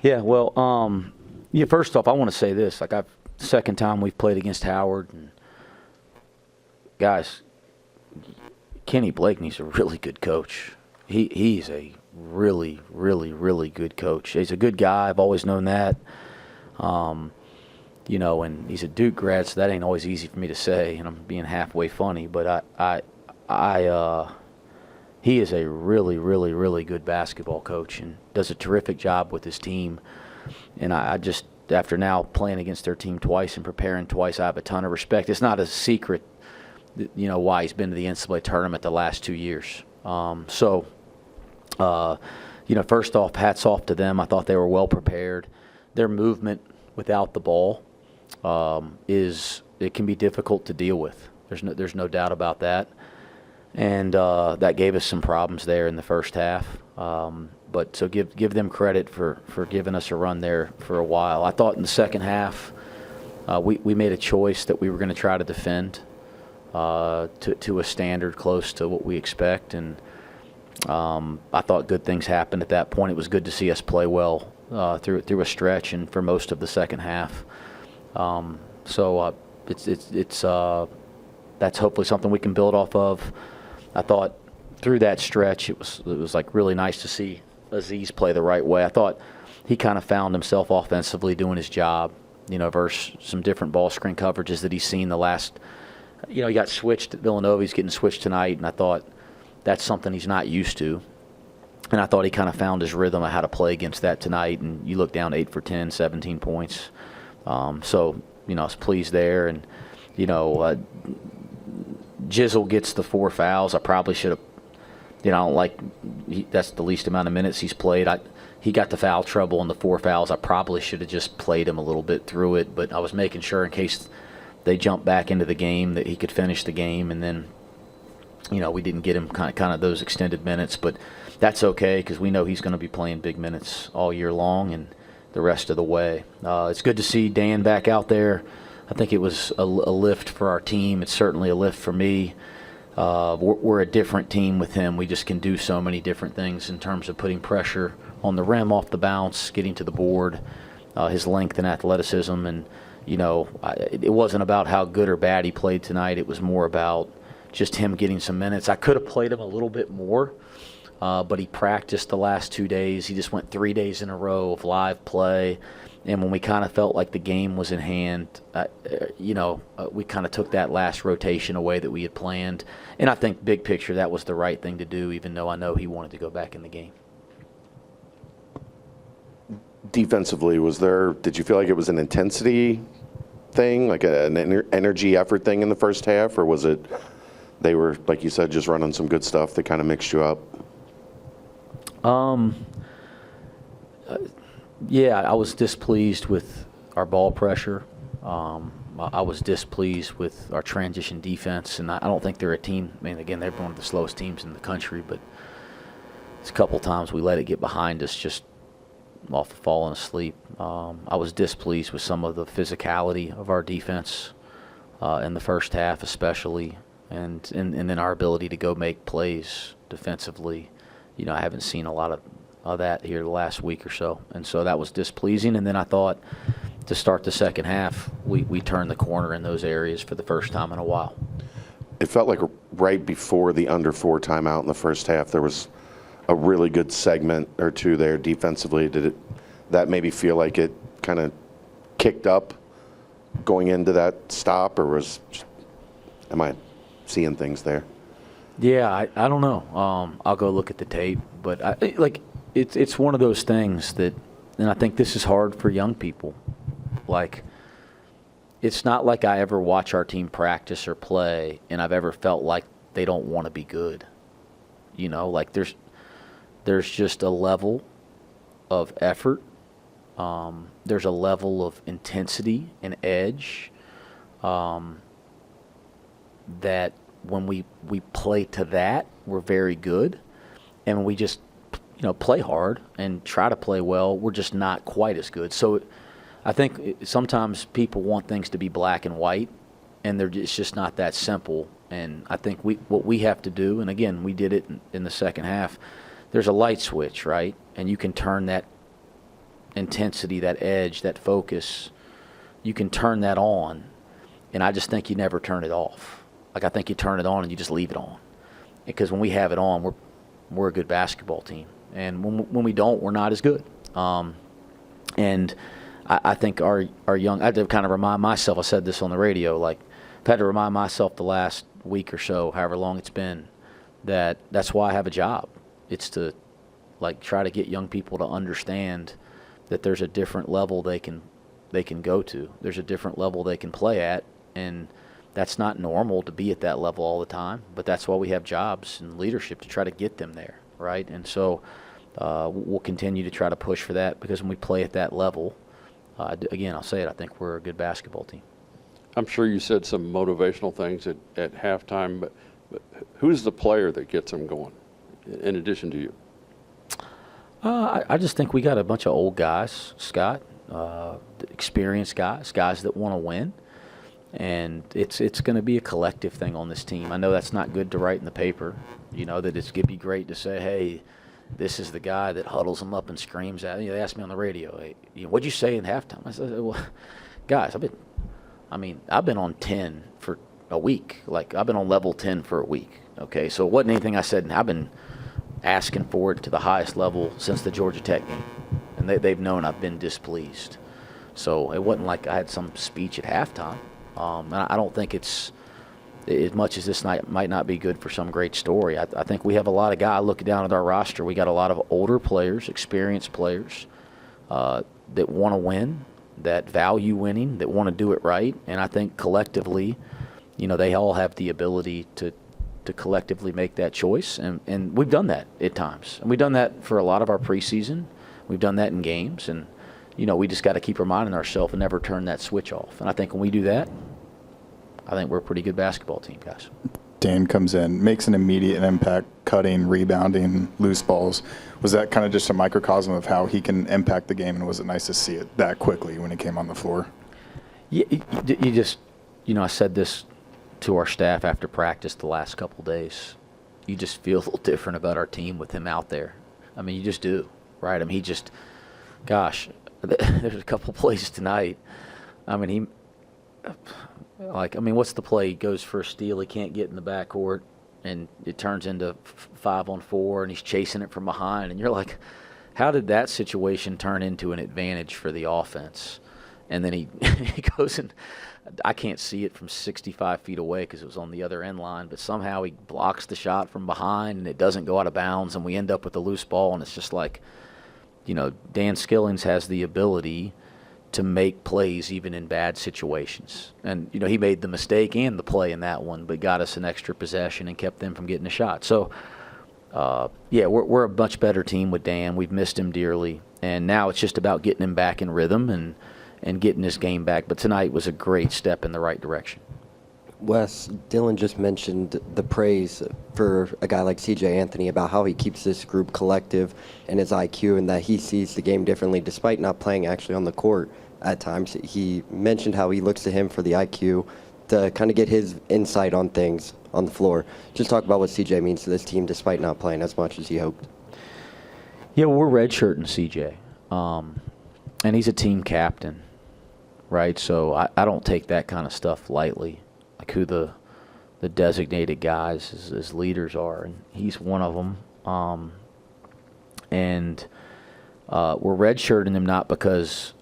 Yeah, well, yeah. First off, I want to say this: like, second time we've played against Howard, and guys, Kenny Blakeney's a really good coach. He's a really, really, really good coach. He's a good guy. I've always known that. And he's a Duke grad, so that ain't always easy for me to say, and I'm being halfway funny. But he is a really, really, really good basketball coach and does a terrific job with his team. And I just, after now playing against their team twice and preparing twice, I have a ton of respect. It's not a secret, why he's been to the NCAA tournament the last 2 years. First off, hats off to them. I thought they were well prepared. Their movement without the ball it can be difficult to deal with. There's no doubt about that. And that gave us some problems there in the first half. So give them credit for giving us a run there for a while. I thought in the second half we made a choice that we were going to try to defend to a standard close to what we expect. And I thought good things happened at that point. It was good to see us play well through a stretch and for most of the second half. That's hopefully something we can build off of. I thought through that stretch it was like really nice to see Aziz play the right way. I thought he kind of found himself offensively doing his job, versus some different ball screen coverages that he's seen the last. He got switched at Villanova. He's getting switched tonight, and I thought that's something he's not used to. And I thought he kind of found his rhythm of how to play against that tonight. And you look down 8 for 10, 17 points. I was pleased there. And, Jizzle gets the 4 fouls. I probably should have, I don't like, that's the least amount of minutes he's played. He got the foul trouble and the 4 fouls. I probably should have just played him a little bit through it. But I was making sure in case they jumped back into the game that he could finish the game. And then, we didn't get him kind of those extended minutes. But that's okay because we know he's going to be playing big minutes all year long and the rest of the way. It's good to see Dan back out there. I think it was a lift for our team. It's certainly a lift for me. We're a different team with him. We just can do so many different things in terms of putting pressure on the rim off the bounce, getting to the board, his length and athleticism. And, it wasn't about how good or bad he played tonight. It was more about just him getting some minutes. I could have played him a little bit more. But he practiced the last 2 days. He just went 3 days in a row of live play. And when we kind of felt like the game was in hand, we kind of took that last rotation away that we had planned. And I think big picture, that was the right thing to do, even though I know he wanted to go back in the game. Defensively, did you feel like it was an intensity thing, like an energy effort thing in the first half? Or was it they were, like you said, just running some good stuff that kind of mixed you up? Yeah, I was displeased with our ball pressure. I was displeased with our transition defense, and I don't think they're a team. I mean, again, they're one of the slowest teams in the country, but it's a couple times we let it get behind us just off of falling asleep. I was displeased with some of the physicality of our defense in the first half especially, and then our ability to go make plays defensively. I haven't seen a lot of that here the last week or so. And so that was displeasing. And then I thought to start the second half, we turned the corner in those areas for the first time in a while. It felt like right before the under 4 timeout in the first half, there was a really good segment or two there defensively. Did that maybe feel like it kind of kicked up going into that stop, or am I seeing things there? Yeah, I don't know. I'll go look at the tape, but it's one of those things that, and I think this is hard for young people. Like, it's not like I ever watch our team practice or play and I've ever felt like they don't want to be good. Like there's just a level of effort. There's a level of intensity and edge that when we play to that, we're very good. And when we just, play hard and try to play well, we're just not quite as good. So I think sometimes people want things to be black and white, and it's just not that simple. And I think what we have to do, and again, we did it in the second half, there's a light switch, right? And you can turn that intensity, that edge, that focus, you can turn that on, and I just think you never turn it off. Like, I think you turn it on and you just leave it on. Because when we have it on, we're a good basketball team. And when we don't, we're not as good. And I think our young – I had to kind of remind myself – I said this on the radio, like, I've had to remind myself the last week or so, however long it's been, that's why I have a job. It's to, like, try to get young people to understand that there's a different level they can go to. There's a different level they can play at, and that's not normal to be at that level all the time, but that's why we have jobs and leadership to try to get them there, right? And so we'll continue to try to push for that, because when we play at that level, again, I'll say it, I think we're a good basketball team. I'm sure you said some motivational things at halftime, but who's the player that gets them going, in addition to you? I just think we got a bunch of old guys, Scott, experienced guys that want to win. And it's going to be a collective thing on this team. I know that's not good to write in the paper, that it's going to be great to say, hey, this is the guy that huddles them up and screams at. They asked me on the radio, hey, what'd you say in halftime? I said, well, guys, I've been on 10 for a week. Like, I've been on level 10 for a week. Okay, so it wasn't anything I said. I've been asking for it to the highest level since the Georgia Tech game, and they've known I've been displeased. So it wasn't like I had some speech at halftime. And I don't think it's, as much as this night might not be good for some great story, I think we have a lot of guys. Looking down at our roster, we got a lot of older players, experienced players that want to win, that value winning, that want to do it right. And I think collectively, they all have the ability to collectively make that choice. And we've done that at times. And we've done that for a lot of our preseason. We've done that in games. And, we just got to keep reminding ourselves and never turn that switch off. And I think when we do that, I think we're a pretty good basketball team, guys. Dan comes in, makes an immediate impact, cutting, rebounding, loose balls. Was that kind of just a microcosm of how he can impact the game, and was it nice to see it that quickly when he came on the floor? Yeah, you just, I said this to our staff after practice the last couple of days. You just feel a little different about our team with him out there. You just do, right? He just, gosh, there's a couple plays tonight. What's the play? He goes for a steal. He can't get in the backcourt, and it turns into 5-on-4, and he's chasing it from behind. And you're like, how did that situation turn into an advantage for the offense? And then he goes and I can't see it from 65 feet away because it was on the other end line, but somehow he blocks the shot from behind, and it doesn't go out of bounds, and we end up with a loose ball, and it's just like, Dan Skillings has the ability to make plays even in bad situations. And, he made the mistake and the play in that one, but got us an extra possession and kept them from getting a shot. So, we're a much better team with Dan. We've missed him dearly. And now it's just about getting him back in rhythm and getting his game back. But tonight was a great step in the right direction. Wes, Dylan just mentioned the praise for a guy like CJ Anthony about how he keeps this group collective and his IQ, and that he sees the game differently despite not playing actually on the court at times. He mentioned how he looks to him for the IQ to kind of get his insight on things on the floor. Just talk about what CJ means to this team despite not playing as much as he hoped. Yeah, well, we're redshirting CJ, and he's a team captain, right? So I don't take that kind of stuff lightly. Like who the designated guys as leaders are, and he's one of them. We're redshirting him not because,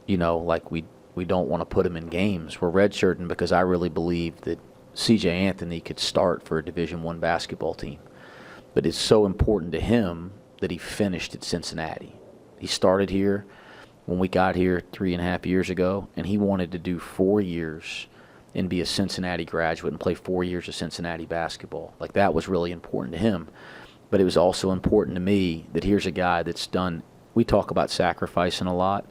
like we don't want to put him in games. We're redshirting because I really believe that CJ Anthony could start for a Division I basketball team. But it's so important to him that he finished at Cincinnati. He started here when we got here 3.5 years ago, and he wanted to do 4 years and be a Cincinnati graduate and play 4 years of Cincinnati basketball. Like, that was really important to him. But it was also important to me that here's a guy that's done, we talk about sacrificing a lot.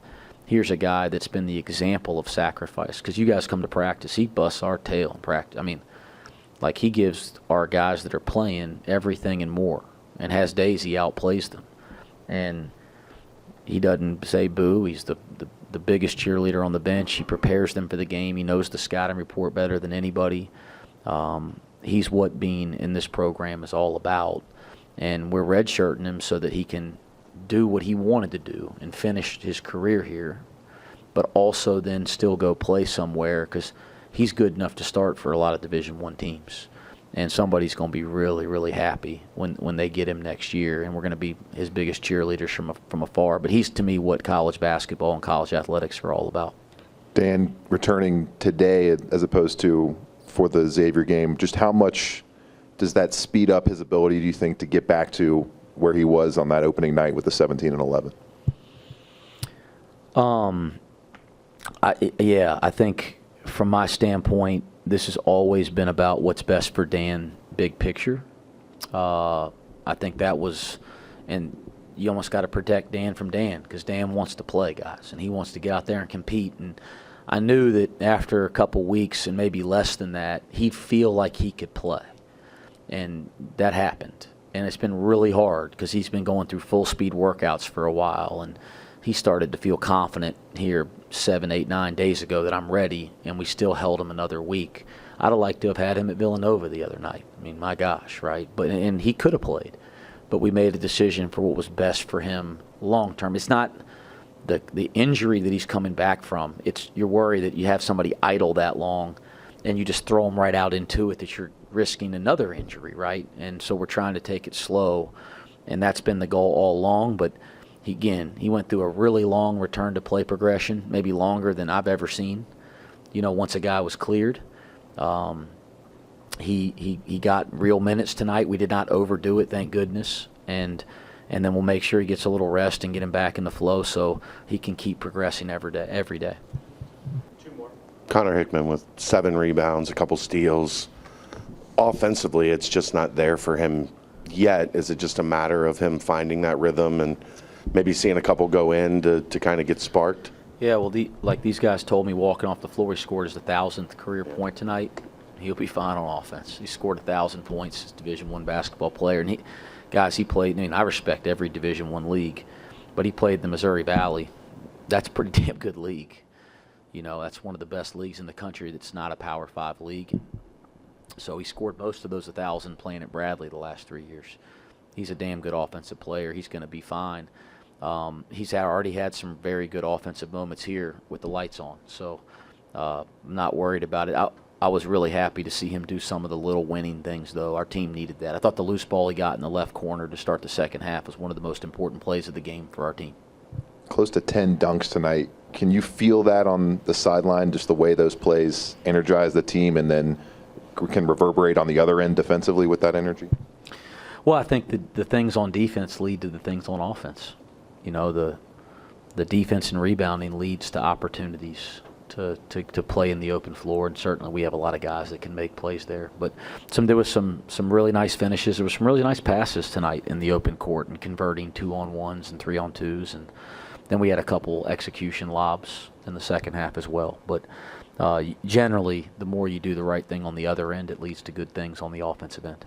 Here's a guy that's been the example of sacrifice. Because you guys come to practice, he busts our tail in practice. He gives our guys that are playing everything and more, and has days he outplays them. And he doesn't say boo. He's the biggest cheerleader on the bench. He prepares them for the game. He knows the scouting report better than anybody. He's what being in this program is all about. And we're redshirting him so that he can do what he wanted to do and finish his career here, but also then still go play somewhere, because he's good enough to start for a lot of Division I teams. And somebody's going to be really, really happy when they get him next year, and we're going to be his biggest cheerleaders from afar. But he's, to me, what college basketball and college athletics are all about. Dan, returning today as opposed to for the Xavier game, just how much does that speed up his ability, do you think, to get back to where he was on that opening night with the 17 and 11? I think from my standpoint, this has always been about what's best for Dan, big picture. I think that was, and you almost got to protect Dan from Dan, because Dan wants to play, guys, and he wants to get out there and compete. And I knew that after a couple weeks and maybe less than that, he'd feel like he could play. And that happened. And it's been really hard, because he's been going through full speed workouts for a while, and he started to feel confident here 7, 8, 9 days ago that I'm ready, and we still held him another week. I'd have liked to have had him at Villanova the other night. I mean, my gosh, right? And he could have played, but we made a decision for what was best for him long term. It's not the injury that he's coming back from. It's you're worried that you have somebody idle that long, and you just throw them right out into it, that you're risking another injury, right? And so we're trying to take it slow, and that's been the goal all along. But he went through a really long return to play progression, maybe longer than I've ever seen. Once a guy was cleared, he got real minutes tonight. We did not overdo it, thank goodness. And then we'll make sure he gets a little rest and get him back in the flow so he can keep progressing every day. Conor Hickman with 7 rebounds, a couple steals. Offensively, it's just not there for him yet. Is it just a matter of him finding that rhythm and maybe seeing a couple go in to kind of get sparked? Yeah, well, like these guys told me walking off the floor, he scored his 1,000th career point tonight. He'll be fine on offense. He scored 1,000 points as a Division I basketball player. And he played, I respect every Division I league, but he played in the Missouri Valley. That's a pretty damn good league. That's one of the best leagues in the country that's not a Power 5 league. So he scored most of those 1,000 playing at Bradley the last 3 years. He's a damn good offensive player. He's going to be fine. He's already had some very good offensive moments here with the lights on. So I'm not worried about it. I was really happy to see him do some of the little winning things, though. Our team needed that. I thought the loose ball he got in the left corner to start the second half was one of the most important plays of the game for our team. Close to 10 dunks tonight. Can you feel that on the sideline, just the way those plays energize the team and then can reverberate on the other end defensively with that energy? Well, I think the things on defense lead to the things on offense. The defense and rebounding leads to opportunities to play in the open floor, and certainly we have a lot of guys that can make plays there. But there was some really nice finishes. There was some really nice passes tonight in the open court and converting 2-on-1s and 3-on-2s, and then we had a couple execution lobs in the second half as well. But generally, the more you do the right thing on the other end, it leads to good things on the offensive end.